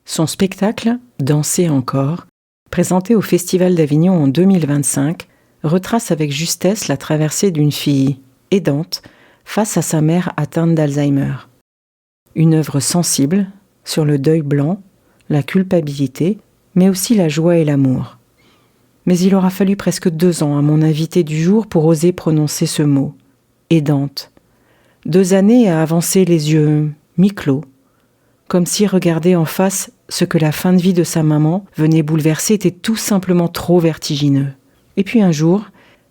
Son spectacle, Danser encore, présenté au Festival d'Avignon en 2025, retrace avec justesse la traversée d'une fille aidante face à sa mère atteinte d'Alzheimer. Une œuvre sensible sur le deuil blanc, la culpabilité, mais aussi la joie et l'amour. Mais il aura fallu presque 2 ans à mon invité du jour pour oser prononcer ce mot, aidante. 2 années à avancer les yeux mi-clos, comme si regarder en face ce que la fin de vie de sa maman venait bouleverser était tout simplement trop vertigineux. Et puis un jour,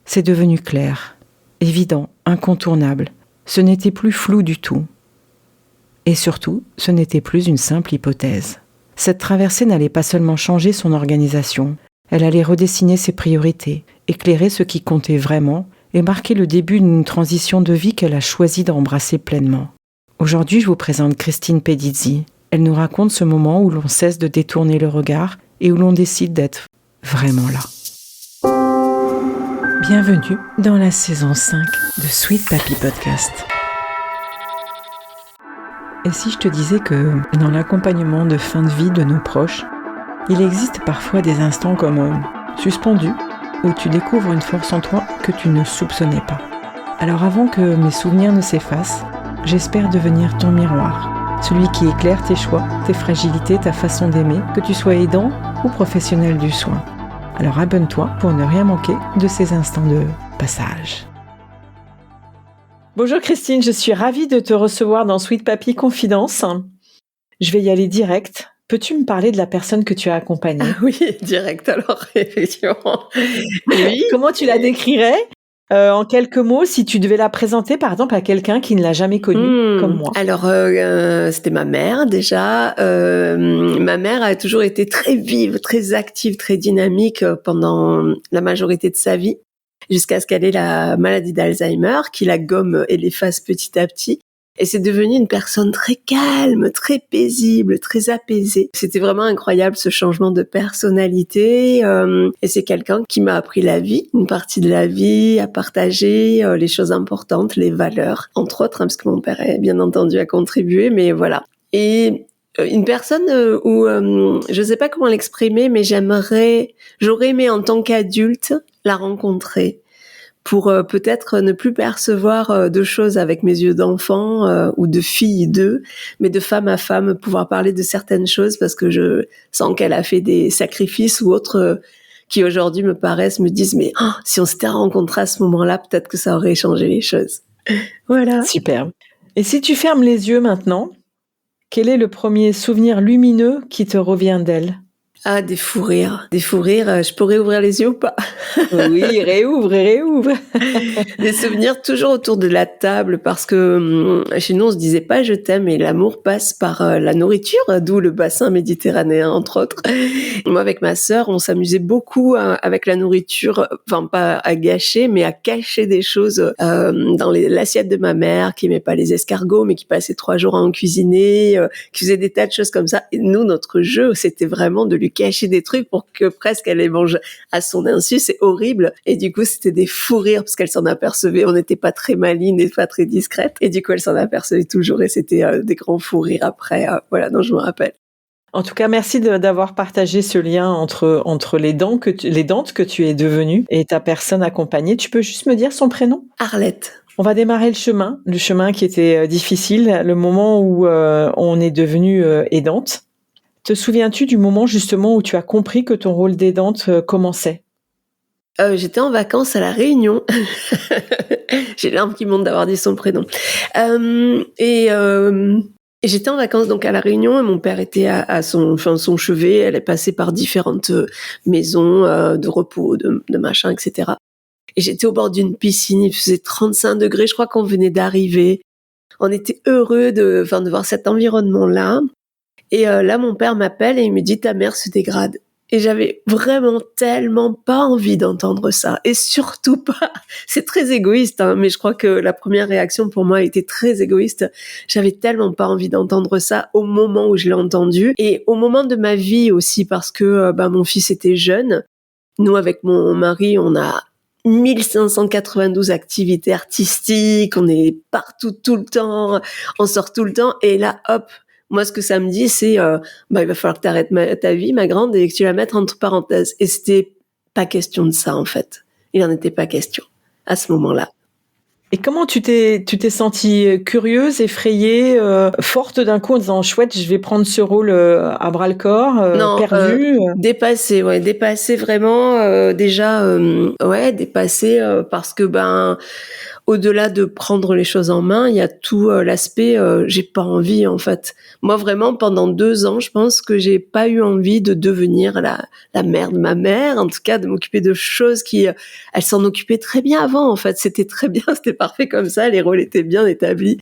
c'est devenu clair, évident, incontournable. Ce n'était plus flou du tout. Et surtout, ce n'était plus une simple hypothèse. Cette traversée n'allait pas seulement changer son organisation, elle allait redessiner ses priorités, éclairer ce qui comptait vraiment et marquer le début d'une transition de vie qu'elle a choisi d'embrasser pleinement. Aujourd'hui, je vous présente Christine Pedizzi. Elle nous raconte ce moment où l'on cesse de détourner le regard et où l'on décide d'être vraiment là. Bienvenue dans la saison 5 de Sweet Papy Podcast. Et si je te disais que dans l'accompagnement de fin de vie de nos proches, il existe parfois des instants comme suspendus où tu découvres une force en toi que tu ne soupçonnais pas. Alors avant que mes souvenirs ne s'effacent, j'espère devenir ton miroir, celui qui éclaire tes choix, tes fragilités, ta façon d'aimer, que tu sois aidant ou professionnel du soin. Alors abonne-toi pour ne rien manquer de ces instants de passage. Bonjour Christine, je suis ravie de te recevoir dans Sweet Papy Confidence. Je vais y aller direct. Peux-tu me parler de la personne que tu as accompagnée ? Oui, direct alors, effectivement. Oui. Comment tu la décrirais en quelques mots si tu devais la présenter par exemple à quelqu'un qui ne l'a jamais connue comme moi ? Alors, c'était ma mère déjà. Ma mère a toujours été très vive, très active, très dynamique pendant la majorité de sa vie, jusqu'à ce qu'elle ait la maladie d'Alzheimer, qui la gomme et l'efface petit à petit. Et c'est devenu une personne très calme, très paisible, très apaisée. C'était vraiment incroyable ce changement de personnalité. Et c'est quelqu'un qui m'a appris la vie, une partie de la vie, à partager les choses importantes, les valeurs, entre autres, parce que mon père, bien entendu, a contribué, mais voilà. Et une personne où je sais pas comment l'exprimer, mais j'aurais aimé en tant qu'adulte la rencontrer, pour peut-être ne plus percevoir de choses avec mes yeux d'enfant ou de fille d'eux, mais de femme à femme, pouvoir parler de certaines choses parce que je sens qu'elle a fait des sacrifices ou autres qui aujourd'hui me disent mais si on s'était rencontrés à ce moment-là, peut-être que ça aurait changé les choses. Voilà. Superbe. Et si tu fermes les yeux maintenant, quel est le premier souvenir lumineux qui te revient d'elle ? Ah, des fous rires. Je pourrais ouvrir les yeux ou pas ? Oui, réouvre. Des souvenirs toujours autour de la table parce que chez nous on se disait pas je t'aime et l'amour passe par la nourriture, d'où le bassin méditerranéen entre autres. Moi avec ma sœur on s'amusait beaucoup avec la nourriture, enfin pas à gâcher mais à cacher des choses dans l'assiette de ma mère qui aimait pas les escargots mais qui passait 3 jours à en cuisiner, qui faisait des tas de choses comme ça. Et nous notre jeu c'était vraiment de lui cacher des trucs pour que presque elle les mange à son insu. C'est horrible. Et du coup, c'était des fous rires parce qu'elle s'en apercevait. On n'était pas très maligne et pas très discrète. Et du coup, elle s'en apercevait toujours et c'était des grands fous rires après. Voilà, dont je me rappelle. En tout cas, merci d'avoir partagé ce lien entre les dantes que tu es devenue et ta personne accompagnée. Tu peux juste me dire son prénom ? Arlette. On va démarrer le chemin qui était difficile, le moment où on est devenue aidante. Te souviens-tu du moment justement où tu as compris que ton rôle d'aidante commençait ? J'étais en vacances à La Réunion. J'ai les larmes qui montent d'avoir dit son prénom. Et j'étais en vacances donc à La Réunion et mon père était à son chevet. Elle est passée par différentes maisons de repos, de machin, etc. Et j'étais au bord d'une piscine. Il faisait 35 degrés. Je crois qu'on venait d'arriver. On était heureux de voir cet environnement-là. Et là, mon père m'appelle et il me dit « ta mère se dégrade ». Et j'avais vraiment tellement pas envie d'entendre ça. Et surtout pas, c'est très égoïste, mais je crois que la première réaction pour moi était très égoïste. J'avais tellement pas envie d'entendre ça au moment où je l'ai entendu. Et au moment de ma vie aussi, parce que mon fils était jeune. Nous, avec mon mari, on a 1592 activités artistiques, on est partout tout le temps, on sort tout le temps. Et là, hop, Moi, ce que ça me dit, c'est, il va falloir que tu arrêtes ta vie, ma grande, et que tu la mettes entre parenthèses. Et c'était pas question de ça, en fait. Il en était pas question à ce moment-là. Et comment tu t'es sentie curieuse, effrayée, forte d'un coup en disant chouette, je vais prendre ce rôle à bras le corps, Non, perdue dépassée vraiment, déjà, dépassée, parce que au-delà de prendre les choses en main, il y a tout l'aspect j'ai pas envie en fait. Moi vraiment pendant 2 ans, je pense que j'ai pas eu envie de devenir la mère de ma mère, en tout cas de m'occuper de choses qui elle s'en occupait très bien avant en fait, c'était très bien, c'était parfait comme ça, les rôles étaient bien établis.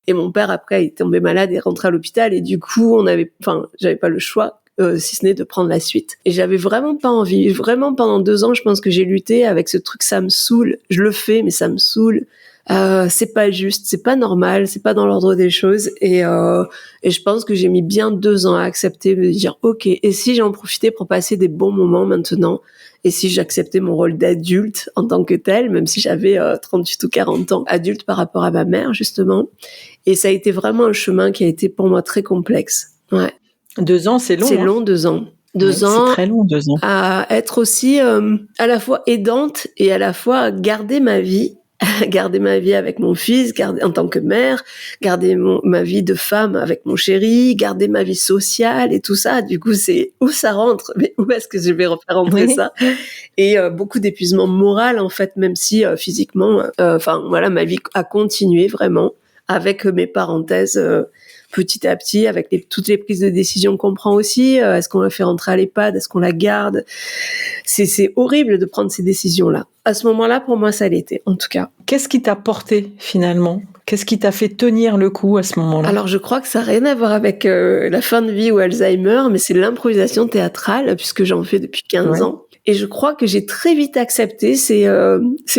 Et mon père après il est tombé malade et rentré à l'hôpital et du coup j'avais pas le choix si ce n'est de prendre la suite. Et j'avais vraiment pas envie. Vraiment, pendant 2 ans, je pense que j'ai lutté avec ce truc, ça me saoule. Je le fais, mais ça me saoule. C'est pas juste, c'est pas normal, c'est pas dans l'ordre des choses. Et je pense que j'ai mis bien 2 ans à accepter de dire, ok, et si j'en profitais pour passer des bons moments maintenant, et si j'acceptais mon rôle d'adulte en tant que tel, même si j'avais 38 ou 40 ans, adulte par rapport à ma mère, justement. Et ça a été vraiment un chemin qui a été pour moi très complexe. Ouais. 2 ans, c'est long. C'est long, 2 ans. 2 ans. C'est très long, 2 ans. À être aussi à la fois aidante et à la fois garder ma vie avec mon fils, garder en tant que mère, garder ma vie de femme avec mon chéri, garder ma vie sociale et tout ça. Du coup, c'est où ça rentre, mais où est-ce que je vais refaire rentrer ça? Et beaucoup d'épuisement moral en fait, même si physiquement, ma vie a continué vraiment avec mes parenthèses. Petit à petit, avec toutes les prises de décision qu'on prend aussi, est-ce qu'on la fait rentrer à l'EHPAD, est-ce qu'on la garde? C'est horrible de prendre ces décisions-là. À ce moment-là, pour moi, ça l'était, en tout cas. Qu'est-ce qui t'a porté finalement? Qu'est-ce qui t'a fait tenir le coup à ce moment-là? Alors, je crois que ça n'a rien à voir avec la fin de vie ou Alzheimer, mais c'est l'improvisation théâtrale, puisque j'en fais depuis 15 ans. Et je crois que j'ai très vite accepté ces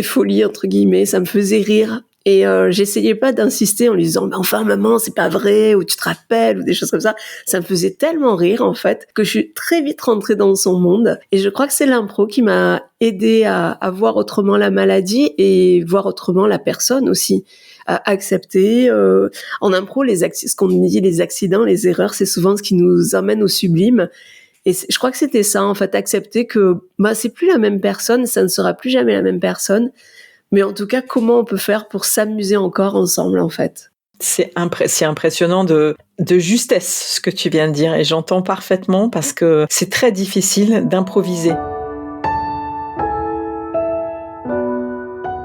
folies, entre guillemets. Ça me faisait rire. Et j'essayais pas d'insister en lui disant mais enfin maman c'est pas vrai ou tu te rappelles ou des choses comme ça. Ça me faisait tellement rire en fait que je suis très vite rentrée dans son monde. Et je crois que c'est l'impro qui m'a aidée à voir autrement la maladie et voir autrement la personne aussi. À accepter en impro ce qu'on dit les accidents, les erreurs, c'est souvent ce qui nous amène au sublime. Et je crois que c'était ça en fait, accepter que c'est plus la même personne, ça ne sera plus jamais la même personne. Mais en tout cas, comment on peut faire pour s'amuser encore ensemble, en fait? C'est impressionnant de justesse, ce que tu viens de dire. Et j'entends parfaitement parce que c'est très difficile d'improviser.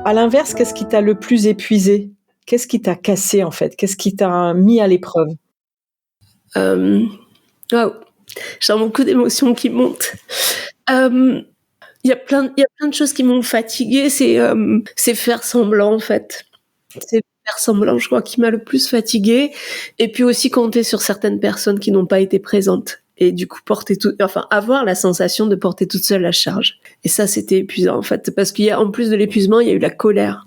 À l'inverse, qu'est-ce qui t'a le plus épuisé? Qu'est-ce qui t'a cassé, en fait? Qu'est-ce qui t'a mis à l'épreuve? Waouh! J'ai beaucoup d'émotions qui montent. Il y a plein de choses qui m'ont fatiguée, c'est faire semblant en fait. C'est faire semblant, je crois, qui m'a le plus fatiguée. Et puis aussi compter sur certaines personnes qui n'ont pas été présentes. Et du coup, avoir la sensation de porter toute seule la charge. Et ça, c'était épuisant en fait. Parce en plus de l'épuisement, il y a eu la colère.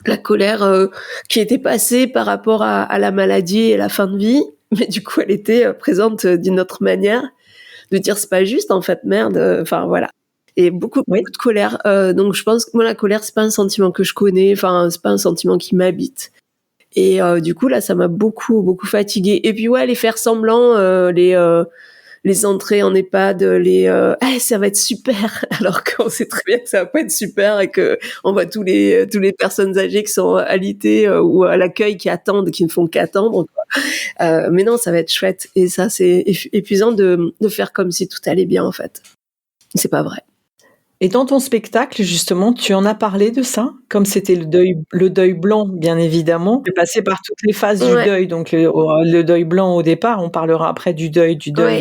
La colère qui était passée par rapport à la maladie et la fin de vie. Mais du coup, elle était présente d'une autre manière. De dire c'est pas juste en fait, merde. Voilà. Et beaucoup de colère. Donc je pense que moi la colère c'est pas un sentiment que je connais. Enfin c'est pas un sentiment qui m'habite. Et du coup là ça m'a beaucoup fatiguée. Et puis les faire semblant, les entrées en EHPAD, ça va être super, alors qu'on sait très bien que ça va pas être super et que on voit tous les personnes âgées qui sont alitées ou à l'accueil qui attendent, qui ne font qu'attendre. Mais non, ça va être chouette. Et ça c'est épuisant de faire comme si tout allait bien en fait. C'est pas vrai. Et dans ton spectacle, justement, tu en as parlé de ça? Comme c'était le deuil blanc, bien évidemment. Tu es passée par toutes les phases du deuil. Donc, le deuil blanc au départ, on parlera après du deuil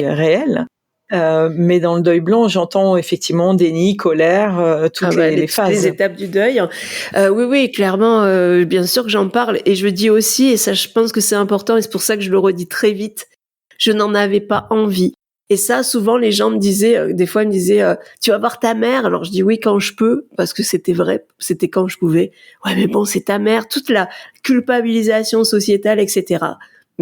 réel. Mais dans le deuil blanc, j'entends effectivement déni, colère, toutes les phases. Les étapes du deuil. Oui, clairement, bien sûr que j'en parle. Et je dis aussi, et ça, je pense que c'est important, et c'est pour ça que je le redis très vite, je n'en avais pas envie. Et ça, souvent, les gens me disaient, des fois, ils me disaient, tu vas voir ta mère. Alors, je dis oui quand je peux, parce que c'était vrai, c'était quand je pouvais. Ouais, mais bon, c'est ta mère, toute la culpabilisation sociétale, etc.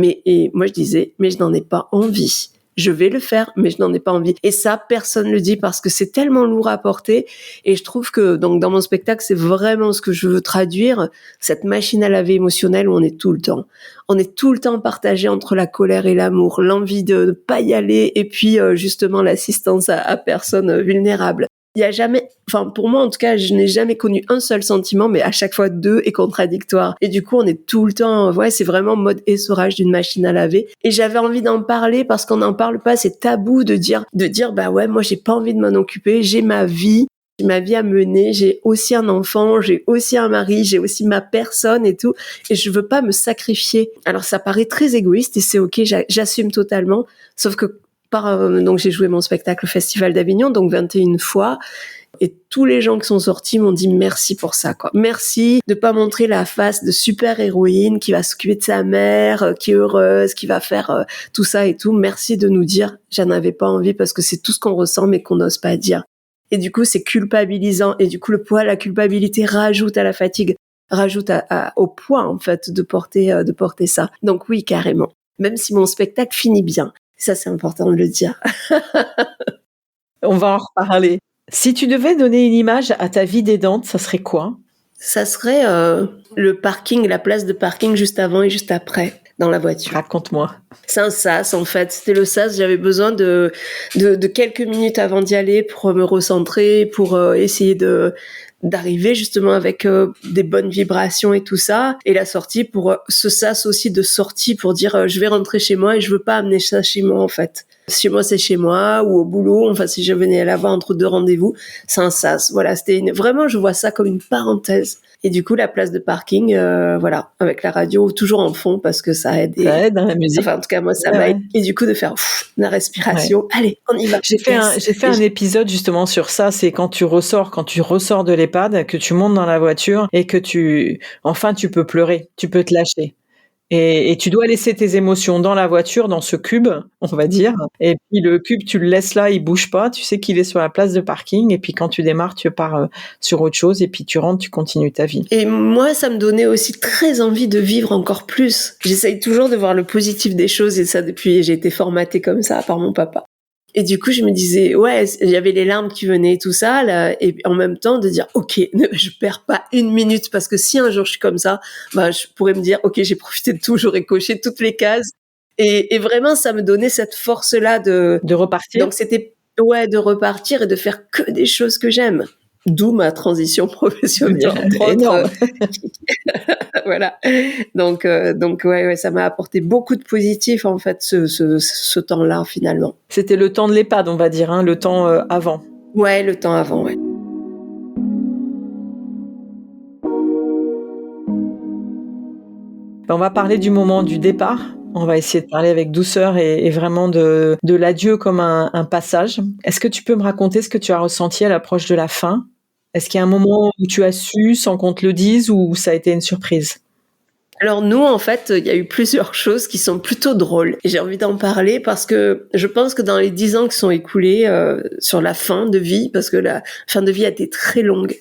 Et moi, je disais, mais je n'en ai pas envie. je vais le faire, mais je n'en ai pas envie. Et ça, personne le dit parce que c'est tellement lourd à porter. Et je trouve que, donc, dans mon spectacle, c'est vraiment ce que je veux traduire, cette machine à laver émotionnelle où on est tout le temps. On est tout le temps partagé entre la colère et l'amour, l'envie de ne pas y aller et puis, justement, l'assistance à personnes vulnérables. Il y a jamais, enfin, pour moi, en tout cas, je n'ai jamais connu un seul sentiment, mais à chaque fois deux et contradictoires. Et du coup, on est tout le temps, ouais, c'est vraiment mode essorage d'une machine à laver. Et j'avais envie d'en parler parce qu'on n'en parle pas, c'est tabou de dire, bah ouais, moi, j'ai pas envie de m'en occuper, j'ai ma vie à mener, j'ai aussi un enfant, j'ai aussi un mari, j'ai aussi ma personne et tout, et je veux pas me sacrifier. Alors ça paraît très égoïste et c'est ok, j'assume totalement, sauf que donc j'ai joué mon spectacle au Festival d'Avignon, donc 21 fois, et tous les gens qui sont sortis m'ont dit merci pour ça, quoi. Merci de pas montrer la face de super héroïne qui va s'occuper de sa mère, qui est heureuse, qui va faire tout ça et tout. Merci de nous dire, j'en avais pas envie parce que c'est tout ce qu'on ressent mais qu'on n'ose pas dire. Et du coup, c'est culpabilisant. Et du coup, le poids, la culpabilité rajoute à la fatigue, rajoute au poids, en fait, de porter ça. Donc oui, carrément. Même si mon spectacle finit bien. Ça, c'est important de le dire. On va en reparler. Si tu devais donner une image à ta vie d'aidante, ça serait quoi ? Ça serait le parking, la place de parking juste avant et juste après dans la voiture. Raconte-moi. C'est un sas, en fait. C'était le sas. J'avais besoin de quelques minutes avant d'y aller pour me recentrer, pour essayer d'arriver justement avec des bonnes vibrations et tout ça. Et la sortie pour ce sas aussi de sortie pour dire je vais rentrer chez moi et je veux pas amener ça chez moi, en fait. Chez moi, c'est chez moi ou au boulot. Enfin, si je venais à la voir entre deux rendez-vous, c'est un sas. Voilà, vraiment, je vois ça comme une parenthèse. Et du coup, la place de parking, voilà, avec la radio toujours en fond parce que ça aide. Ça aide dans la musique. Enfin, en tout cas, moi, ça m'aide. Et du coup, de faire la respiration. Ouais. Allez, on y va. J'ai fait un épisode justement sur ça. C'est quand tu ressors de l'EHPAD, que tu montes dans la voiture et que tu peux pleurer, tu peux te lâcher. Et tu dois laisser tes émotions dans la voiture, dans ce cube, on va dire. Et puis le cube, tu le laisses là, il bouge pas. Tu sais qu'il est sur la place de parking. Et puis quand tu démarres, tu pars sur autre chose. Et puis tu rentres, tu continues ta vie. Et moi, ça me donnait aussi très envie de vivre encore plus. J'essaye toujours de voir le positif des choses. Et ça, depuis, j'ai été formatée comme ça par mon papa. Et du coup, je me disais, ouais, il y avait les larmes qui venaient et tout ça, là, et en même temps de dire, ok, je perds pas une minute parce que si un jour je suis comme ça, bah, je pourrais me dire, ok, j'ai profité de tout, j'aurais coché toutes les cases. Et vraiment, ça me donnait cette force-là de repartir. Donc c'était, ouais, de repartir et de faire que des choses que j'aime. D'où ma transition professionnelle, entre autres. Voilà. Donc ouais, ça m'a apporté beaucoup de positif, en fait, ce temps-là, finalement. C'était le temps de l'EHPAD, on va dire, hein, le temps avant. Ouais, le temps avant, ouais. On va parler du moment du départ. On va essayer de parler avec douceur et vraiment de l'adieu comme un passage. Est-ce que tu peux me raconter ce que tu as ressenti à l'approche de la fin ? Est-ce qu'il y a un moment où tu as su sans qu'on te le dise ou ça a été une surprise ? Alors nous, en fait, il y a eu plusieurs choses qui sont plutôt drôles. Et j'ai envie d'en parler parce que je pense que dans les 10 ans qui sont écoulés sur la fin de vie, parce que la fin de vie a été très longue,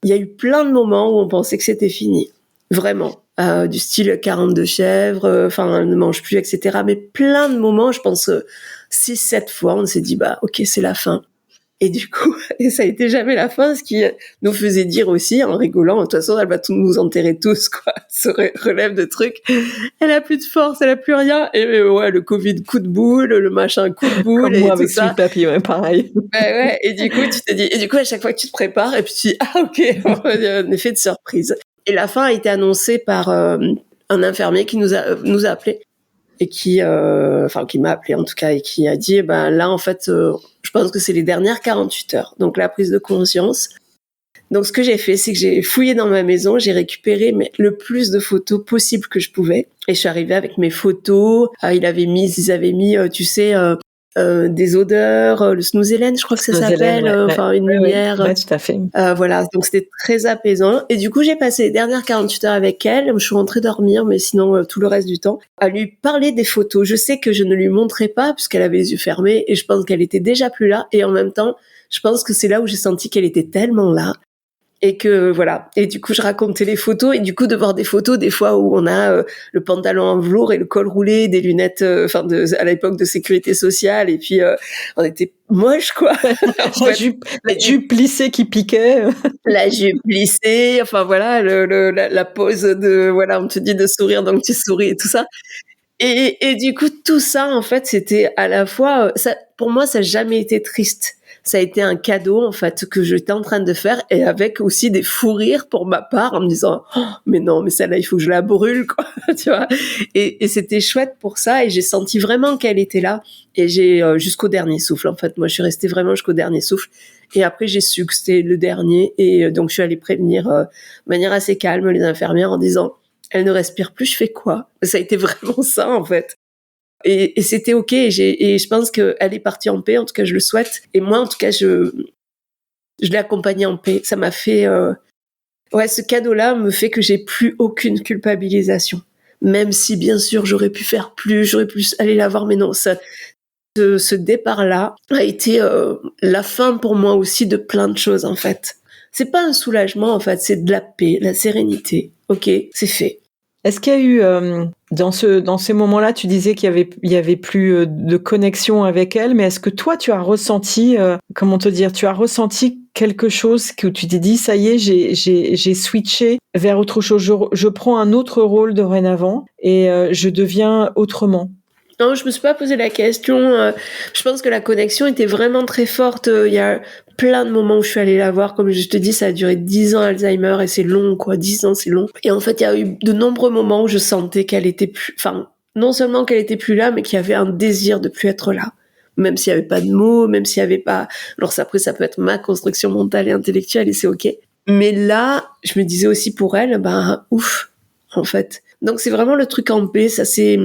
il y a eu plein de moments où on pensait que c'était fini. Vraiment. Du style 42 chèvres, ne mange plus, etc. Mais plein de moments, je pense 6-7 fois, on s'est dit, bah ok, c'est la fin. Et du coup, ça a été jamais la fin, ce qui nous faisait dire aussi, en rigolant, de toute façon, elle va tout nous enterrer tous, quoi. Ce relève de trucs. Elle a plus de force, elle a plus rien. Et ouais, le Covid, coup de boule, le machin, coup de boule. Comme moi et avec tout ça. Sweet Papy, ouais, pareil. Ouais, et du coup, tu te dis, et du coup, à chaque fois que tu te prépares, et puis tu dis, ah, ok, il y a un effet de surprise. Et la fin a été annoncée par un infirmier qui nous a appelé. Et qui m'a appelé en tout cas et qui a dit là en fait je pense que c'est les dernières 48 heures, donc la prise de conscience. Donc ce que j'ai fait, c'est que j'ai fouillé dans ma maison, j'ai récupéré le plus de photos possible que je pouvais et je suis arrivée avec mes photos. Ils avaient mis tu sais des odeurs, le Snooze-Hélène, je crois que ça s'appelle, une lumière. Ouais, tout à fait. Voilà, donc c'était très apaisant. Et du coup, j'ai passé les dernières 48 heures avec elle. Je suis rentrée dormir, mais sinon, tout le reste du temps, à lui parler des photos. Je sais que je ne lui montrais pas, puisqu'elle avait les yeux fermés, et je pense qu'elle était déjà plus là. Et en même temps, je pense que c'est là où j'ai senti qu'elle était tellement là. Et que voilà. Et du coup, je racontais les photos et du coup de voir des photos des fois où on a le pantalon en velours et le col roulé, des lunettes, à l'époque de sécurité sociale et puis on était moches quoi. En fait. La jupe plissée qui piquait. La jupe plissée, enfin voilà, la pose de voilà, on te dit de sourire donc tu souris et tout ça. Et du coup, tout ça, en fait, c'était à la fois, ça, pour moi, ça n'a jamais été triste. Ça a été un cadeau, en fait, que j'étais en train de faire et avec aussi des fous rires pour ma part en me disant, oh, mais non, mais celle-là, il faut que je la brûle, quoi, tu vois. Et c'était chouette pour ça et j'ai senti vraiment qu'elle était là et j'ai, jusqu'au dernier souffle, en fait. Moi, je suis restée vraiment jusqu'au dernier souffle. Et après, j'ai su que c'était le dernier et donc je suis allée prévenir, de manière assez calme les infirmières en disant, elle ne respire plus, je fais quoi? Ça a été vraiment ça, en fait. Et c'était OK. Et je pense qu'elle est partie en paix. En tout cas, je le souhaite. Et moi, en tout cas, je l'ai accompagnée en paix. Ça m'a fait, ouais, ce cadeau-là me fait que j'ai plus aucune culpabilisation. Même si, bien sûr, j'aurais pu faire plus, j'aurais pu aller la voir, mais non, ce départ-là a été la fin pour moi aussi de plein de choses, en fait. C'est pas un soulagement, en fait, c'est de la paix, la sérénité. OK, c'est fait. Est-ce qu'il y a eu, dans ces moments-là, tu disais qu'il y avait plus de connexion avec elle, mais est-ce que toi, tu as ressenti, comment te dire, tu as ressenti quelque chose que tu t'es dit, ça y est, j'ai switché vers autre chose, je prends un autre rôle dorénavant et je deviens autrement? Non, je me suis pas posé la question. Je pense que la connexion était vraiment très forte. Il y a plein de moments où je suis allée la voir. Comme je te dis, ça a duré 10 ans Alzheimer et c'est long, quoi. 10 ans, c'est long. Et en fait, il y a eu de nombreux moments où je sentais qu'elle était plus, enfin, non seulement qu'elle était plus là, mais qu'il y avait un désir de plus être là. Même s'il y avait pas de mots, même s'il y avait pas, alors après, ça peut être ma construction mentale et intellectuelle et c'est OK. Mais là, je me disais aussi pour elle, ouf, en fait. Donc c'est vraiment le truc en paix, ça c'est,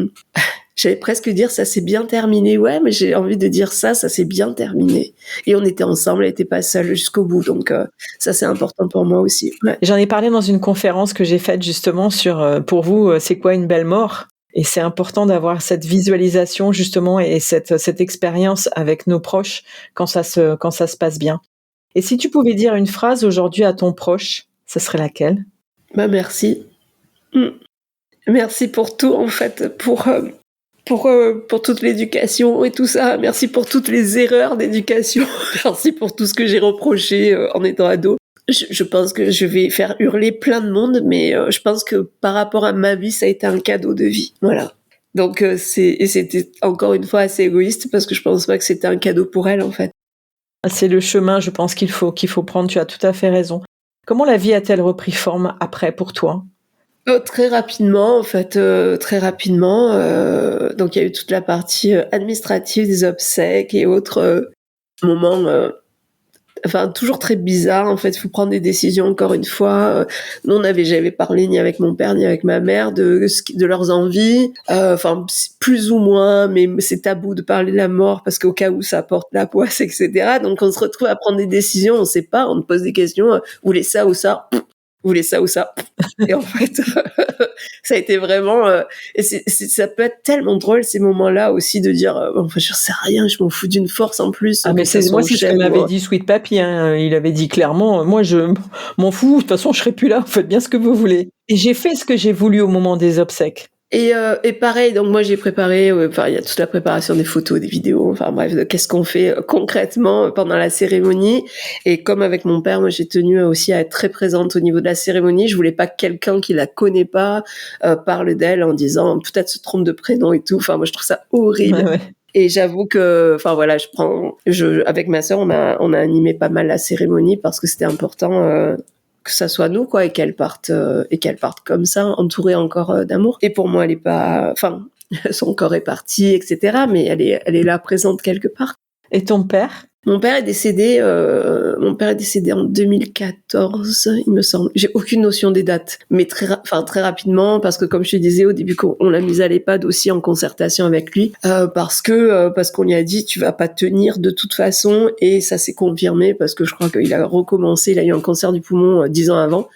j'allais presque dire ça s'est bien terminé. Ouais, mais j'ai envie de dire ça s'est bien terminé. Et on était ensemble, elle était pas seule jusqu'au bout. Donc ça c'est important pour moi aussi. Ouais. J'en ai parlé dans une conférence que j'ai faite justement sur pour vous, c'est quoi une belle mort? Et c'est important d'avoir cette visualisation justement et cette expérience avec nos proches quand ça se passe bien. Et si tu pouvais dire une phrase aujourd'hui à ton proche, ce serait laquelle? Merci. Merci pour tout en fait, pour toute l'éducation et tout ça. Merci pour toutes les erreurs d'éducation. Merci pour tout ce que j'ai reproché en étant ado. Je pense que je vais faire hurler plein de monde, mais je pense que par rapport à ma vie, ça a été un cadeau de vie. Voilà. Donc c'était encore une fois assez égoïste parce que je pense pas que c'était un cadeau pour elle en fait. C'est le chemin, je pense qu'il faut prendre. Tu as tout à fait raison. Comment la vie a-t-elle repris forme après pour toi? Très rapidement, en fait, très rapidement. Donc il y a eu toute la partie administrative des obsèques et autres moments. Enfin, toujours très bizarre. En fait, il faut prendre des décisions. Encore une fois, nous on n'avait jamais parlé ni avec mon père ni avec ma mère de leurs envies. Enfin, plus ou moins, mais c'est tabou de parler de la mort parce qu'au cas où ça porte la poisse, etc. Donc on se retrouve à prendre des décisions. On sait pas. On te pose des questions. Vous voulez ça ou ça? Vous voulez ça ou ça? Et en fait, ça a été vraiment. Et ça peut être tellement drôle ces moments-là aussi de dire, enfin, je sais rien, je m'en fous d'une force en plus. Ah mais c'est moi c'est ce que m'avait dit Sweet Papy. Hein. Il avait dit clairement, moi je m'en fous. De toute façon, je serai plus là. Faites bien ce que vous voulez. Et j'ai fait ce que j'ai voulu au moment des obsèques. Et pareil, donc moi j'ai préparé, enfin il y a toute la préparation des photos, des vidéos, enfin bref, de qu'est-ce qu'on fait concrètement pendant la cérémonie. Et comme avec mon père, moi j'ai tenu aussi à être très présente au niveau de la cérémonie. Je voulais pas que quelqu'un qui la connaît pas parle d'elle en disant peut-être se trompe de prénom et tout. Enfin moi je trouve ça horrible. Ouais. Et j'avoue que, enfin voilà, avec ma sœur, on a animé pas mal la cérémonie parce que c'était important. Que ça soit nous quoi et qu'elle parte comme ça entourée encore d'amour. Et pour moi elle est pas, enfin son corps est parti etc. mais elle est là présente quelque part. Et ton père? Mon père est décédé en 2014, il me semble. J'ai aucune notion des dates, mais très rapidement, parce que comme je te disais au début, on l'a mis à l'EHPAD aussi en concertation avec lui, parce qu'on lui a dit tu vas pas tenir de toute façon, et ça s'est confirmé parce que je crois qu'il a recommencé, il a eu un cancer du poumon 10 ans avant.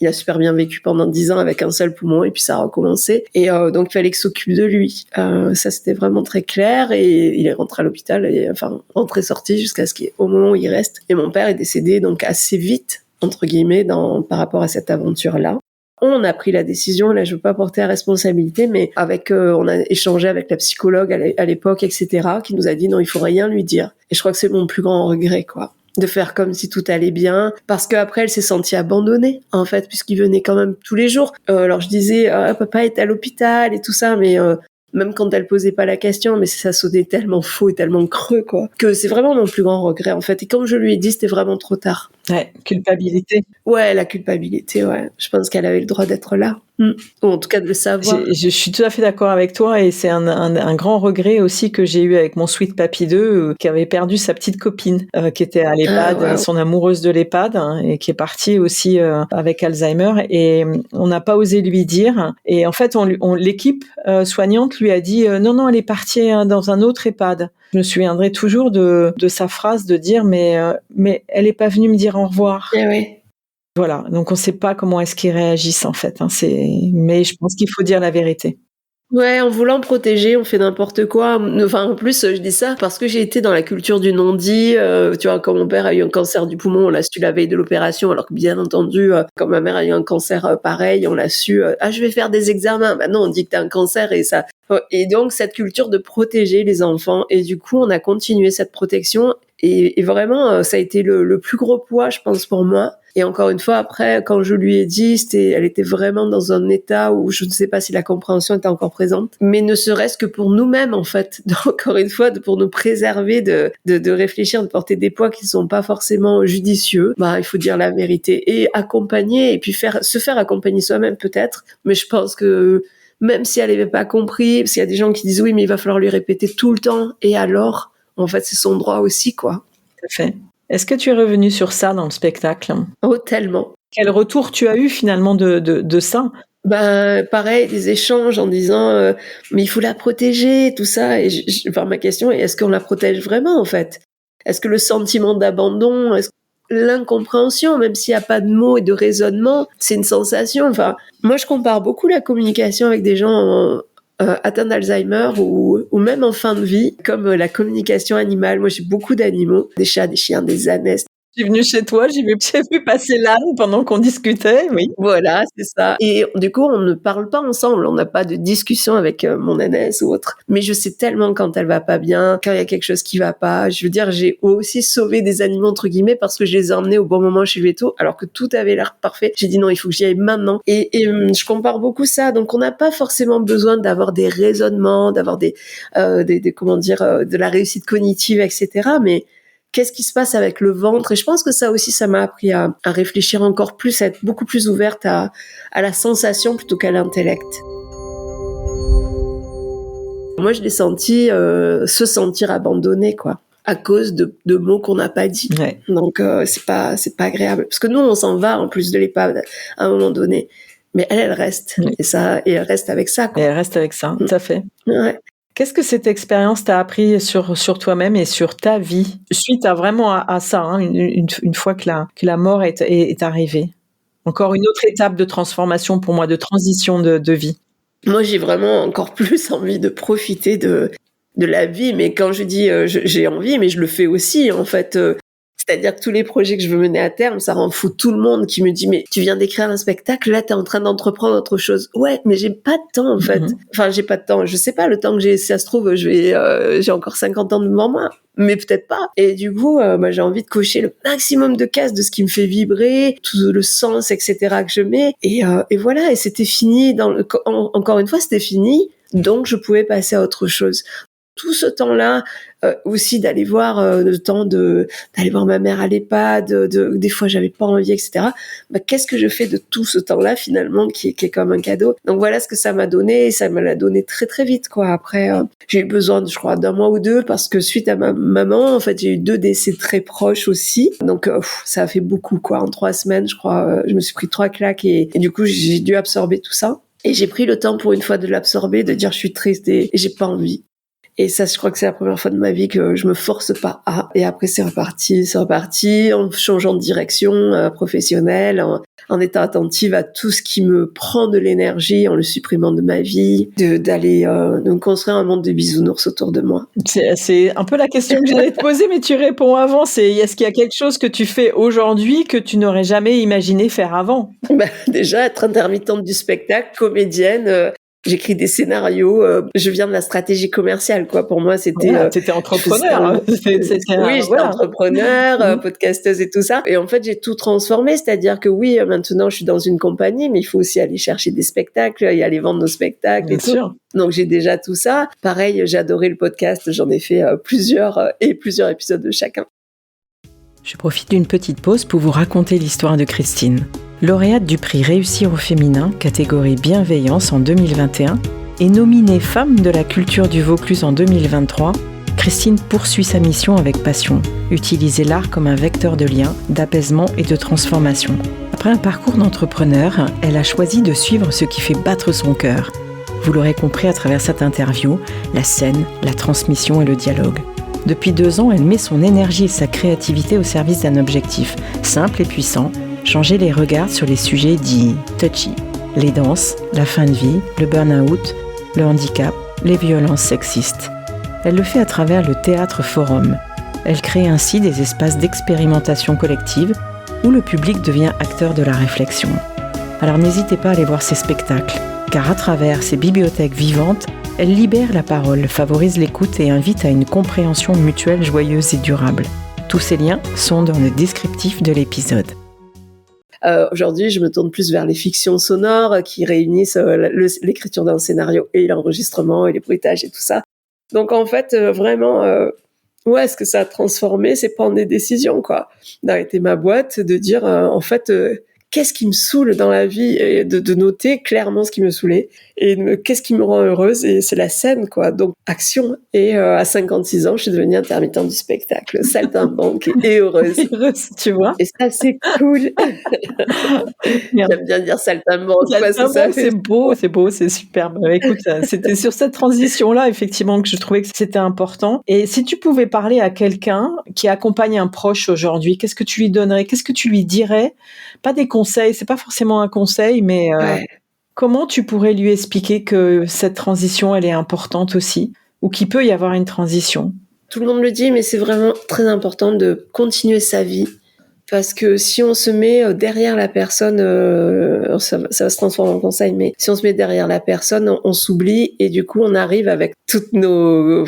Il a super bien vécu pendant 10 ans avec un seul poumon et puis ça a recommencé. Et donc il fallait qu'il s'occupe de lui. Ça c'était vraiment très clair et il est rentré à l'hôpital et enfin rentré-sorti jusqu'à ce qu'au moment où il reste. Et mon père est décédé donc assez vite. entre guillemets, par rapport à cette aventure-là. On a pris la décision, là je veux pas porter la responsabilité, mais on a échangé avec la psychologue à l'époque, etc., qui nous a dit non, il faut rien lui dire. Et je crois que c'est mon plus grand regret, quoi, de faire comme si tout allait bien, parce qu'après elle s'est sentie abandonnée, en fait, puisqu'il venait quand même tous les jours. Alors je disais, papa est à l'hôpital et tout ça, mais même quand elle posait pas la question, mais ça sonnait tellement faux et tellement creux, quoi, que c'est vraiment mon plus grand regret, en fait. Et comme je lui ai dit, c'était vraiment trop tard. Ouais, culpabilité. Ouais, la culpabilité, ouais. Je pense qu'elle avait le droit d'être là. Ou en tout cas de le savoir. Je suis tout à fait d'accord avec toi, et c'est un grand regret aussi que j'ai eu avec mon Sweet Papy 2, qui avait perdu sa petite copine, qui était à l'EHPAD, Wow. son amoureuse de l'EHPAD, hein, et qui est partie aussi avec Alzheimer, et on n'a pas osé lui dire. Et en fait, l'équipe soignante lui a dit non, elle est partie dans un autre EHPAD. Je me souviendrai toujours de sa phrase de dire mais elle est pas venue me dire au revoir. Eh oui. Voilà, donc on sait pas comment est-ce qu'ils réagissent en fait, hein, mais je pense qu'il faut dire la vérité. Ouais, en voulant protéger, on fait n'importe quoi. Enfin, en plus, je dis ça parce que j'ai été dans la culture du non-dit. Tu vois, quand mon père a eu un cancer du poumon, on l'a su la veille de l'opération, alors que bien entendu, quand ma mère a eu un cancer pareil, on l'a su. Je vais faire des examens. Bah non, on dit que t'as un cancer et ça. Et donc cette culture de protéger les enfants. Et du coup, on a continué cette protection. Et vraiment, ça a été le plus gros poids, je pense, pour moi. Et encore une fois, après, quand je lui ai dit, elle était vraiment dans un état où je ne sais pas si la compréhension était encore présente, mais ne serait-ce que pour nous-mêmes, en fait. Donc, encore une fois, pour nous préserver de réfléchir, de porter des poids qui ne sont pas forcément judicieux, il faut dire la vérité et accompagner, et puis se faire accompagner soi-même peut-être. Mais je pense que même si elle n'avait pas compris, parce qu'il y a des gens qui disent oui, mais il va falloir lui répéter tout le temps, et alors, en fait, c'est son droit aussi, quoi. Tout à fait. Est-ce que tu es revenu sur ça dans le spectacle ? Oh, tellement. Quel retour tu as eu finalement de ça ? Pareil, des échanges en disant mais il faut la protéger, tout ça. Et ma question est, est-ce qu'on la protège vraiment, en fait ? Est-ce que le sentiment d'abandon, est-ce que l'incompréhension, même s'il n'y a pas de mots et de raisonnement, c'est une sensation. Enfin, moi, je compare beaucoup la communication avec des gens atteints d'Alzheimer ou même en fin de vie, comme la communication animale. Moi, j'ai beaucoup d'animaux, des chats, des chiens, des ânesses. Je suis venue chez toi, j'ai vu passer l'âne pendant qu'on discutait, oui. Voilà, c'est ça. Et du coup, on ne parle pas ensemble, on n'a pas de discussion avec mon ânesse ou autre. Mais je sais tellement quand elle va pas bien, quand il y a quelque chose qui va pas. Je veux dire, j'ai aussi sauvé des animaux, entre guillemets, parce que je les ai emmenés au bon moment chez le véto, alors que tout avait l'air parfait. J'ai dit non, il faut que j'y aille maintenant. Et je compare beaucoup ça. Donc, on n'a pas forcément besoin d'avoir des raisonnements, d'avoir de la réussite cognitive, etc. Mais qu'est-ce qui se passe avec le ventre? Et je pense que ça aussi, ça m'a appris à réfléchir encore plus, à être beaucoup plus ouverte à la sensation plutôt qu'à l'intellect. Moi, je l'ai senti se sentir abandonné, quoi, à cause de mots qu'on n'a pas dit. Ouais. Donc, c'est pas agréable. Parce que nous, on s'en va en plus de l'EHPAD à un moment donné. Mais elle reste. Oui. Et elle reste avec ça, quoi. Et elle reste avec ça, tout à fait. Ouais. Qu'est-ce que cette expérience t'a appris sur toi-même et sur ta vie suite à ça, hein, une fois que la mort est arrivée? Encore une autre étape de transformation pour moi, de transition de vie. Moi, j'ai vraiment encore plus envie de profiter de la vie. Mais quand je dis j'ai envie, mais je le fais aussi, en fait. C'est-à-dire que tous les projets que je veux mener à terme, ça rend fou tout le monde qui me dit mais tu viens d'écrire un spectacle, là t'es en train d'entreprendre autre chose. Ouais, mais j'ai pas de temps, en fait. Enfin, j'ai pas de temps. Je sais pas, le temps que j'ai, si ça se trouve, j'ai encore 50 ans devant moi. Mais peut-être pas. Et du coup, j'ai envie de cocher le maximum de cases de ce qui me fait vibrer, tout le sens, etc. que je mets. Et voilà. Et c'était fini. Encore une fois, c'était fini. Donc, je pouvais passer à autre chose. Tout ce temps-là, aussi d'aller voir le temps d'aller voir ma mère à l'EHPAD, des fois j'avais pas envie, etc. Qu'est-ce que je fais de tout ce temps-là finalement qui est comme un cadeau. Donc voilà ce que ça m'a donné, et ça me l'a donné très très vite, quoi. Après j'ai eu besoin je crois d'un mois ou deux, parce que suite à ma maman, en fait j'ai eu 2 décès très proches aussi. Donc ça a fait beaucoup, quoi. En 3 semaines, je crois, je me suis pris 3 claques et du coup j'ai dû absorber tout ça. Et j'ai pris le temps pour une fois de l'absorber, de dire je suis triste et j'ai pas envie. Et ça, je crois que c'est la première fois de ma vie que je me force pas à. Et après, c'est reparti, en changeant de direction professionnelle, en étant attentive à tout ce qui me prend de l'énergie, en le supprimant de ma vie, d'aller de me construire un monde de bisounours autour de moi. C'est un peu la question que j'allais te poser, mais tu réponds avant. Est-ce qu'il y a quelque chose que tu fais aujourd'hui que tu n'aurais jamais imaginé faire avant? Déjà, être intermittente du spectacle, comédienne. J'écris des scénarios. Je viens de la stratégie commerciale, quoi. Pour moi, c'était. Voilà, t'étais entrepreneur. Oui, j'étais entrepreneur, podcasteuse et tout ça. Et en fait, j'ai tout transformé. C'est-à-dire que oui, maintenant, je suis dans une compagnie, mais il faut aussi aller chercher des spectacles, y aller vendre nos spectacles Bien et tout. sûr. Donc, j'ai déjà tout ça. Pareil, j'ai adoré le podcast. J'en ai fait plusieurs épisodes de chacun. Je profite d'une petite pause pour vous raconter l'histoire de Christine. Lauréate du prix Réussir au féminin, catégorie bienveillance en 2021, et nominée femme de la culture du Vaucluse en 2023, Christine poursuit sa mission avec passion, utiliser l'art comme un vecteur de lien, d'apaisement et de transformation. Après un parcours d'entrepreneur, elle a choisi de suivre ce qui fait battre son cœur. Vous l'aurez compris à travers cette interview, la scène, la transmission et le dialogue. Depuis 2 ans, elle met son énergie et sa créativité au service d'un objectif simple et puissant, changer les regards sur les sujets dits touchy. Les danses, la fin de vie, le burn-out, le handicap, les violences sexistes. Elle le fait à travers le Théâtre Forum. Elle crée ainsi des espaces d'expérimentation collective où le public devient acteur de la réflexion. Alors n'hésitez pas à aller voir ces spectacles, car à travers ces bibliothèques vivantes, elle libère la parole, favorise l'écoute et invite à une compréhension mutuelle joyeuse et durable. Tous ces liens sont dans le descriptif de l'épisode. Aujourd'hui, je me tourne plus vers les fictions sonores qui réunissent l'écriture d'un scénario et l'enregistrement et les bruitages et tout ça. Donc en fait, vraiment, ce que ça a transformé, c'est prendre des décisions, quoi. D'arrêter ma boîte, de dire en fait, qu'est-ce qui me saoule dans la vie, et de noter clairement ce qui me saoulait et qu'est-ce qui me rend heureuse, et c'est la scène, quoi. Donc action. Et à 56 ans, je suis devenue intermittente du spectacle, saltimbanque et heureuse. Heureuse, tu vois. Et ça, c'est cool. J'aime bien dire saltimbanque. C'est beau, c'est superbe. Écoute, c'était sur cette transition-là, effectivement, que je trouvais que c'était important. Et si tu pouvais parler à quelqu'un qui accompagne un proche aujourd'hui, qu'est-ce que tu lui donnerais? Qu'est-ce que tu lui dirais? Pas des conseils, c'est pas forcément un conseil, mais comment tu pourrais lui expliquer que cette transition, elle est importante aussi, ou qu'il peut y avoir une transition? Tout le monde le dit, mais c'est vraiment très important de continuer sa vie. Parce que si on se met derrière la personne, ça va se transformer en conseil, mais si on se met derrière la personne, on s'oublie, et du coup on arrive avec toutes nos...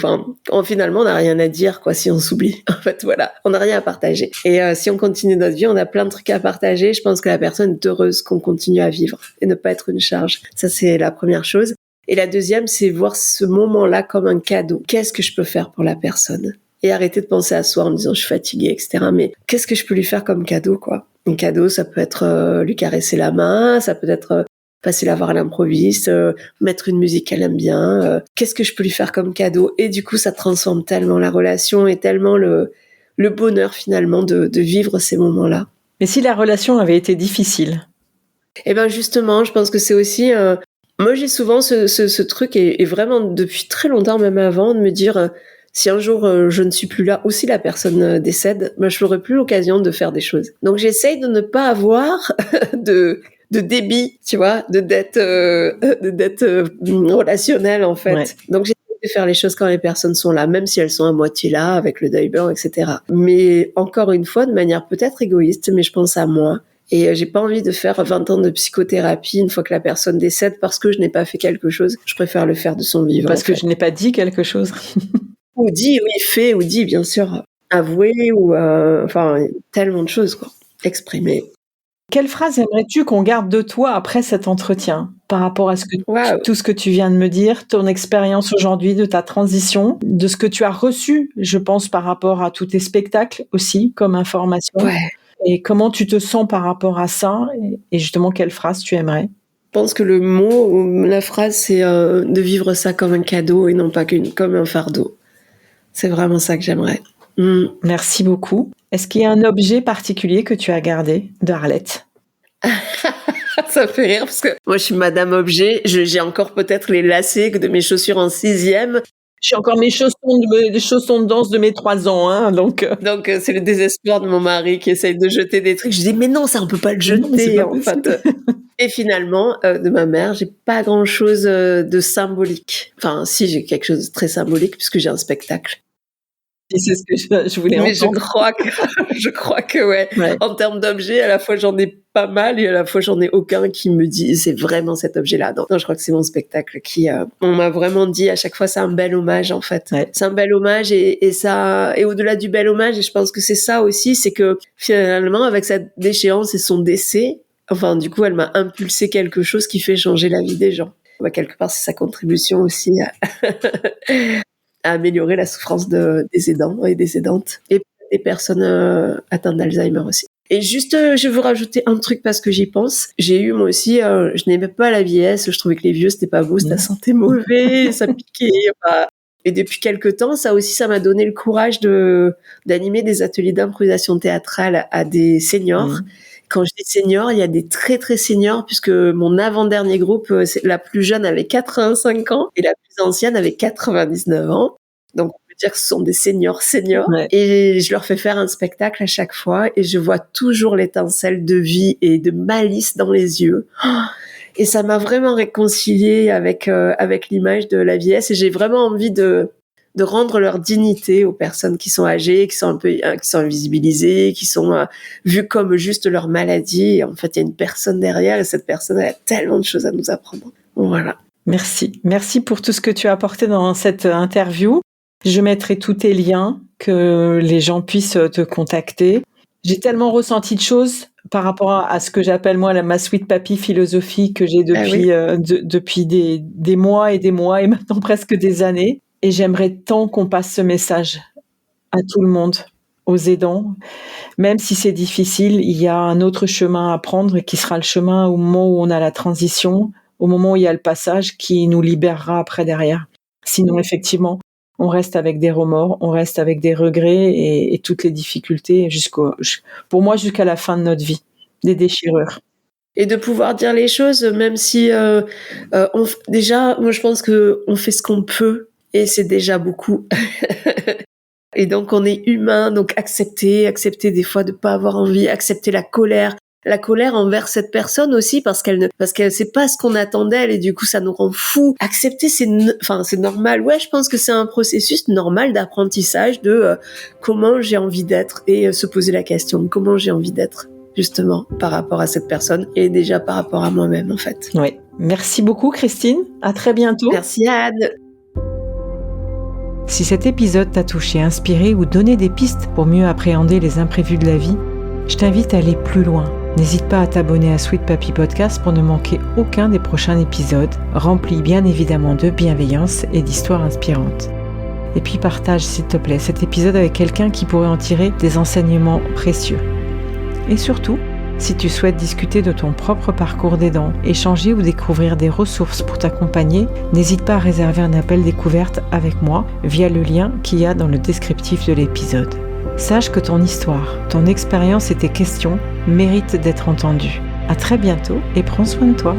finalement on n'a rien à dire, quoi, si on s'oublie. En fait, voilà, on n'a rien à partager. Et si on continue notre vie, on a plein de trucs à partager. Je pense que la personne est heureuse qu'on continue à vivre et ne pas être une charge. Ça, c'est la première chose. Et la deuxième, c'est voir ce moment-là comme un cadeau. Qu'est-ce que je peux faire pour la personne ? Et arrêter de penser à soi en me disant je suis fatiguée, etc. Mais qu'est-ce que je peux lui faire comme cadeau, quoi? Un cadeau, ça peut être lui caresser la main, ça peut être passer la voir à l'improviste, mettre une musique qu'elle aime bien. Qu'est-ce que je peux lui faire comme cadeau? Et du coup, ça transforme tellement la relation et tellement le bonheur, finalement, de vivre ces moments-là. Mais si la relation avait été difficile? Eh ben justement, je pense que c'est aussi... moi, j'ai souvent ce truc, et vraiment depuis très longtemps, même avant, de me dire... si un jour je ne suis plus là, ou si la personne décède, je n'aurai plus l'occasion de faire des choses. Donc j'essaye de ne pas avoir de débit, tu vois, de dette relationnelle, en fait. Ouais. Donc j'essaye de faire les choses quand les personnes sont là, même si elles sont à moitié là, avec le deuil blanc, etc. Mais encore une fois, de manière peut-être égoïste, mais je pense à moi. Et j'ai pas envie de faire 20 ans de psychothérapie une fois que la personne décède parce que je n'ai pas fait quelque chose. Je préfère le faire de son vivant. Parce que je n'ai pas dit quelque chose. Ou dit, oui, fait, ou dit, bien sûr, avoué, ou tellement de choses, quoi, exprimé. Quelle phrase aimerais-tu qu'on garde de toi après cet entretien, par rapport à tout ce que tu viens de me dire, ton expérience aujourd'hui, de ta transition, de ce que tu as reçu, je pense, par rapport à tous tes spectacles aussi, comme information. Ouais. Et comment tu te sens par rapport à ça, et justement, quelle phrase tu aimerais? Je pense que le mot, ou la phrase, c'est de vivre ça comme un cadeau et non pas comme un fardeau. C'est vraiment ça que j'aimerais. Merci beaucoup. Est-ce qu'il y a un objet particulier que tu as gardé d'Arlette? Ça fait rire parce que moi je suis Madame Objet. J'ai encore peut-être les lacets de mes chaussures en 6e. J'ai encore mes chaussons de danse de mes 3 ans, hein, donc c'est le désespoir de mon mari qui essaye de jeter des trucs. Je dis: «Mais non, ça on peut pas le non, c'est jeter pas en fait». possible. Et finalement, de ma mère, j'ai pas grand-chose, de symbolique. Enfin si, j'ai quelque chose de très symbolique puisque j'ai un spectacle. Et c'est ce que je voulais Mais je entendre. crois que ouais. Ouais. En termes d'objets, à la fois j'en ai pas mal et à la fois j'en ai aucun qui me dit c'est vraiment cet objet-là. Non, je crois que c'est mon spectacle qui, on m'a vraiment dit à chaque fois c'est un bel hommage en fait. Ouais. C'est un bel hommage et ça, et au-delà du bel hommage, et je pense que c'est ça aussi, c'est que finalement avec sa déchéance et son décès, enfin du coup elle m'a impulsé quelque chose qui fait changer la vie des gens. Bah, quelque part c'est sa contribution aussi à améliorer la souffrance des aidants et des aidantes et des personnes atteintes d'Alzheimer aussi. Et juste, je veux rajouter un truc parce que j'y pense. J'ai eu moi aussi, je n'aimais pas la vieillesse, je trouvais que les vieux c'était pas beau, ça sentait mauvais, ça piquait. Enfin, et depuis quelque temps, ça aussi, ça m'a donné le courage d'animer des ateliers d'improvisation théâtrale à des seniors. Quand je dis seniors, il y a des très très seniors puisque mon avant-dernier groupe, la plus jeune avait 85 ans et la plus ancienne avait 99 ans. Donc on peut dire que ce sont des seniors. Ouais. Et je leur fais faire un spectacle à chaque fois et je vois toujours l'étincelle de vie et de malice dans les yeux. Et ça m'a vraiment réconciliée avec l'image de la vieillesse et j'ai vraiment envie de rendre leur dignité aux personnes qui sont âgées, qui sont qui sont invisibilisées, qui sont vues comme juste leur maladie. Et en fait, il y a une personne derrière et cette personne elle a tellement de choses à nous apprendre. Voilà. Merci pour tout ce que tu as apporté dans cette interview. Je mettrai tous tes liens, que les gens puissent te contacter. J'ai tellement ressenti de choses par rapport à ce que j'appelle moi ma Sweet Papy philosophie que j'ai depuis des mois et maintenant presque des années. Et j'aimerais tant qu'on passe ce message à tout le monde, aux aidants. Même si c'est difficile, il y a un autre chemin à prendre qui sera le chemin au moment où on a la transition, au moment où il y a le passage qui nous libérera après derrière. Sinon, effectivement, on reste avec des remords, on reste avec des regrets et toutes les difficultés pour moi, jusqu'à la fin de notre vie, des déchirures. Et de pouvoir dire les choses, même si déjà, moi je pense que on fait ce qu'on peut et c'est déjà beaucoup. Et donc on est humain, donc accepter des fois de pas avoir envie, accepter la colère envers cette personne aussi parce qu'elle c'est pas ce qu'on attend d'elle et du coup ça nous rend fous. Accepter c'est normal. Ouais, je pense que c'est un processus normal d'apprentissage de comment j'ai envie d'être et se poser la question comment j'ai envie d'être justement par rapport à cette personne et déjà par rapport à moi-même en fait. Oui. Merci beaucoup Christine. À très bientôt. Merci Anne. Si cet épisode t'a touché, inspiré ou donné des pistes pour mieux appréhender les imprévus de la vie, je t'invite à aller plus loin. N'hésite pas à t'abonner à Sweet Papy Podcast pour ne manquer aucun des prochains épisodes, remplis bien évidemment de bienveillance et d'histoires inspirantes. Et puis partage s'il te plaît cet épisode avec quelqu'un qui pourrait en tirer des enseignements précieux. Et surtout, si tu souhaites discuter de ton propre parcours d'aidant, échanger ou découvrir des ressources pour t'accompagner, n'hésite pas à réserver un appel découverte avec moi via le lien qu'il y a dans le descriptif de l'épisode. Sache que ton histoire, ton expérience et tes questions méritent d'être entendues. À très bientôt et prends soin de toi.